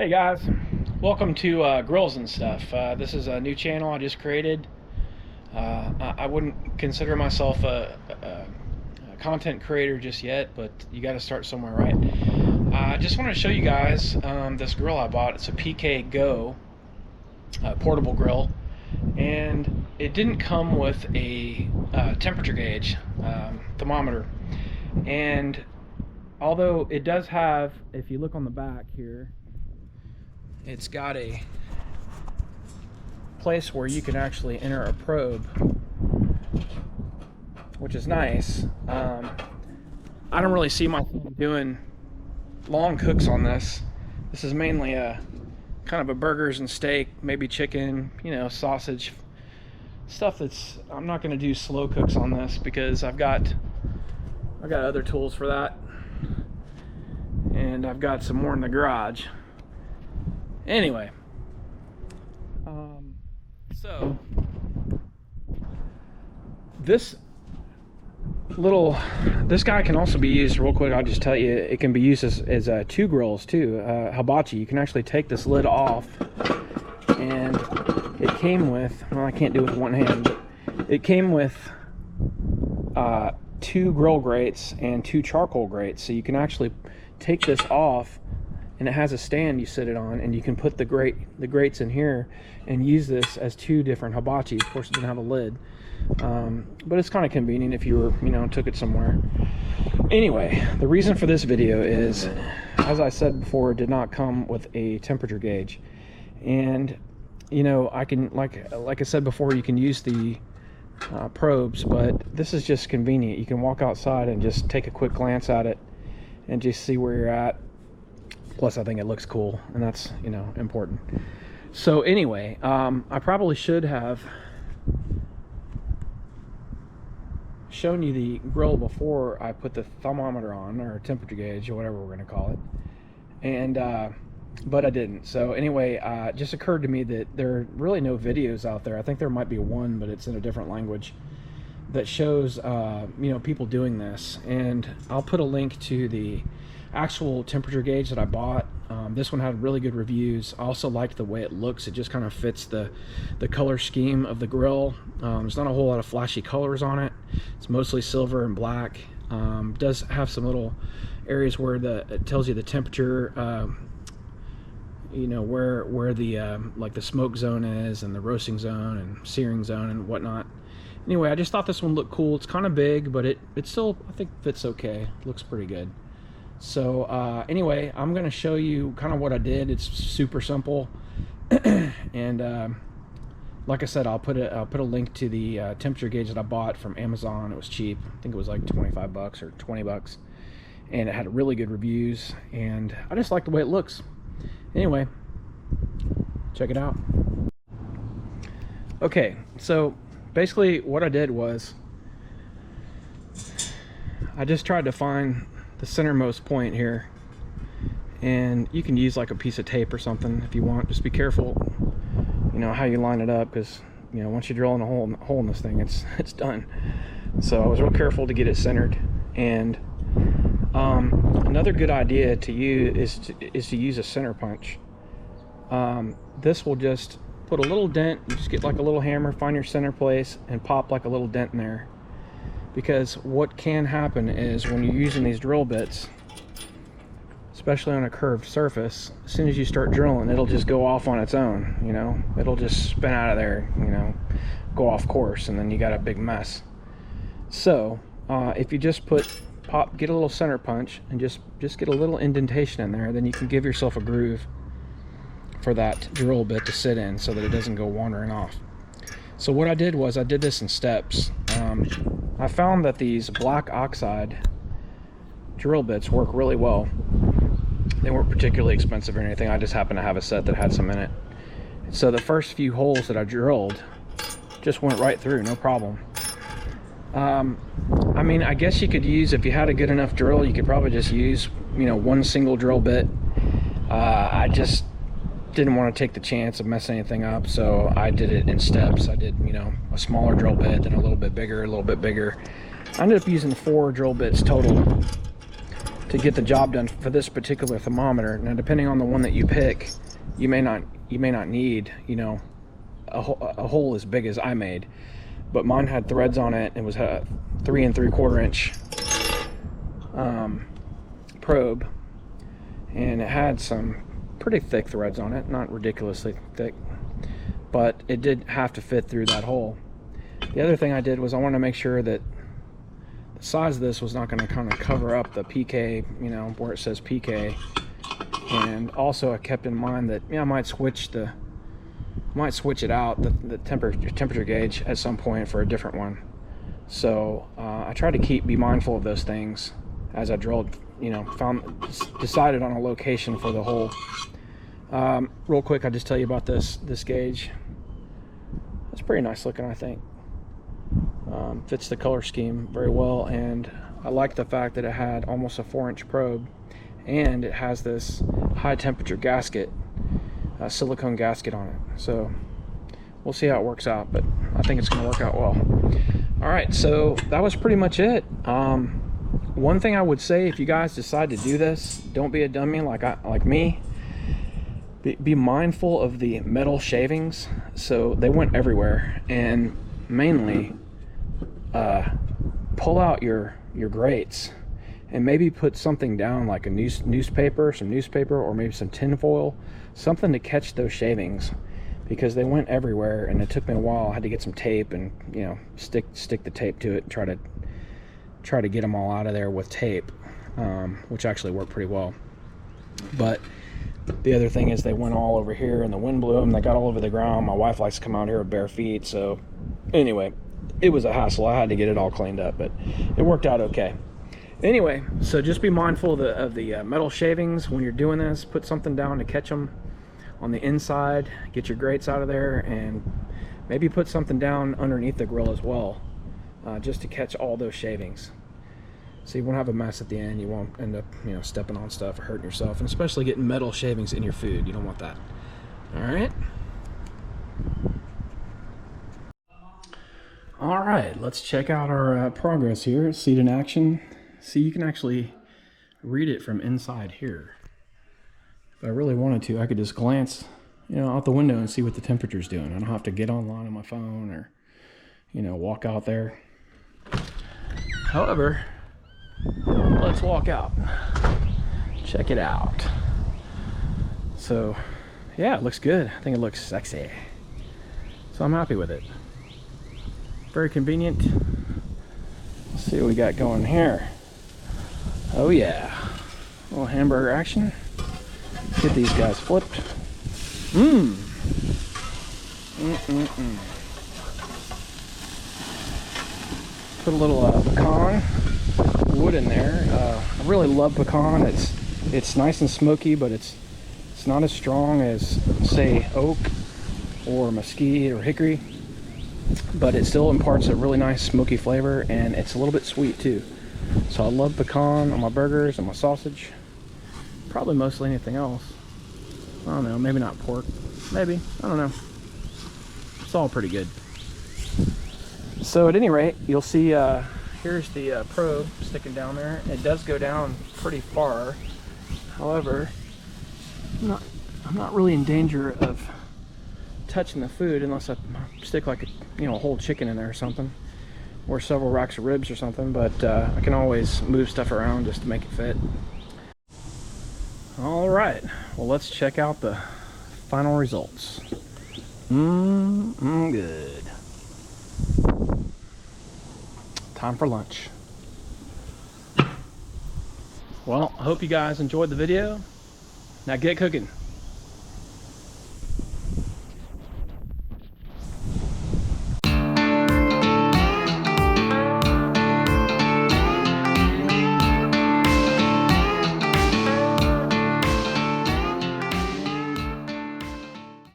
Hey guys, welcome to Grills and Stuff. This is a new channel I just created. I wouldn't consider myself a content creator just yet, but you got to start somewhere, right? I just want to show you guys this grill I bought. It's a PKGo portable grill, and it didn't come with a temperature gauge thermometer. And although it does have, if you look on the back here, it's got a place where you can actually enter a probe, which is nice. I don't really see myself doing long cooks on this. This is mainly a kind of a burgers and steak, maybe chicken, sausage stuff. I'm not going to do slow cooks on this because I've got other tools for that, and I've got some more in the garage. Anyway, so this guy can also be used, real quick, I'll just tell you, it can be used as two grills too. Hibachi, you can actually take this lid off, and it came with, well, I can't do it with one hand, but it came with two grill grates and two charcoal grates, so you can actually take this off, and it has a stand you sit it on, and you can put the grates in here and use this as two different hibachi. Of course, it doesn't have a lid, but it's kind of convenient if you were, took it somewhere. Anyway, the reason for this video is, as I said before, it did not come with a temperature gauge, and I can, like I said before, you can use the probes, but this is just convenient. You can walk outside and just take a quick glance at it and just see where you're at. Plus, I think it looks cool, and that's, important. So anyway, I probably should have shown you the grill before I put the thermometer on, or temperature gauge, or whatever we're going to call it, and but I didn't. So anyway, it just occurred to me that there are really no videos out there. I think there might be one, but it's in a different language, that shows people doing this. And I'll put a link to the actual temperature gauge that I bought. This one had really good reviews. I also liked the way it looks. It just kind of fits the color scheme of the grill. There's not a whole lot of flashy colors on it. It's mostly silver and black. Does have some little areas where it tells you the temperature, where the like the smoke zone is, and the roasting zone and searing zone and whatnot. Anyway, I just thought this one looked cool. It's kind of big, but it still, I think, fits okay. Looks pretty good. So anyway, I'm going to show you kind of what I did. It's super simple, and like I said, I'll put a link to the temperature gauge that I bought from Amazon. It was cheap. I think it was like 25 bucks or 20 bucks, and it had really good reviews, and I just like the way it looks. Anyway, check it out. Okay, so basically what I did was I just tried to find the centermost point here, and you can use like a piece of tape or something if you want. Just be careful, how you line it up, because once you drill in a hole in this thing, it's done. So I was real careful to get it centered. And another good idea to use is to use a center punch. This will just put a little dent. You just get like a little hammer, find your center place, and pop like a little dent in there. Because what can happen is, when you're using these drill bits, especially on a curved surface, as soon as you start drilling, it'll just go off on its own. It'll just spin out of there, go off course, and then you got a big mess. So if you just get a little center punch and just get a little indentation in there, then you can give yourself a groove for that drill bit to sit in, so that it doesn't go wandering off. So what I did was, I did this in steps. I found that these black oxide drill bits work really well. They weren't particularly expensive or anything. I just happened to have a set that had some in it. So the first few holes that I drilled just went right through, no problem. I mean, I guess you could use, if you had a good enough drill, you could probably just use, one single drill bit. I just didn't want to take the chance of messing anything up, so I did it in steps. I did, a smaller drill bit, then a little bit bigger, a little bit bigger. I ended up using 4 drill bits total to get the job done for this particular thermometer. Now, depending on the one that you pick, you may not need, you know, a hole as big as I made, but mine had threads on it. It was a 3 3/4 inch probe, and it had some pretty thick threads on it, not ridiculously thick, but it did have to fit through that hole. The other thing I did was I wanted to make sure that the size of this was not going to kind of cover up the PK, you know, where it says PK. And also I kept in mind that, yeah, I might switch it out, the temperature gauge at some point for a different one. So I tried to be mindful of those things as I drilled, you know, decided on a location for the hole. Real quick, I'll just tell you about this gauge. It's pretty nice looking, I think. Fits the color scheme very well, and I like the fact that it had almost a 4-inch probe, and it has this high temperature gasket, silicone gasket on it. So we'll see how it works out, but I think it's going to work out well. All right, so that was pretty much it. One thing I would say, if you guys decide to do this, don't be a dummy like me. Be mindful of the metal shavings. So they went everywhere, and mainly pull out your grates and maybe put something down, like a newspaper, or maybe some tin foil, something to catch those shavings, because they went everywhere, and it took me a while. I had to get some tape and, you know, stick the tape to it and try to get them all out of there with tape, which actually worked pretty well. But the other thing is they went all over here, and the wind blew them. They got all over the ground. My wife likes to come out here with bare feet, so anyway, it was a hassle. I had to get it all cleaned up, but it worked out okay. Anyway, so just be mindful of the metal shavings when you're doing this. Put something down to catch them on the inside. Get your grates out of there, and maybe put something down underneath the grill as well, just to catch all those shavings. So you won't have a mess at the end. You won't end up, you know, stepping on stuff or hurting yourself, and especially getting metal shavings in your food. You don't want that. All right, let's check out our progress here. See it in action. See, you can actually read it from inside here. If I really wanted to, I could just glance, you know, out the window and see what the temperature's doing. I don't have to get online on my phone or, you know, walk out there. However, let's walk out. Check it out. So, yeah, it looks good. I think it looks sexy. So I'm happy with it. Very convenient. Let's see what we got going here. Oh yeah, a little hamburger action. Get these guys flipped. Put a little pecan wood in there. I really love pecan. It's nice and smoky, but it's not as strong as, say, oak or mesquite or hickory, but it still imparts a really nice smoky flavor, and it's a little bit sweet too. So I love pecan on my burgers and my sausage. Probably mostly anything else. I don't know, maybe not pork. Maybe, I don't know. It's all pretty good. So at any rate, you'll see here's the probe sticking down there. It does go down pretty far. However, I'm not really in danger of touching the food unless I stick like a whole chicken in there or something, or several racks of ribs or something, but I can always move stuff around just to make it fit. All right, well, let's check out the final results. Good. Time for lunch. Well, I hope you guys enjoyed the video. Now get cooking.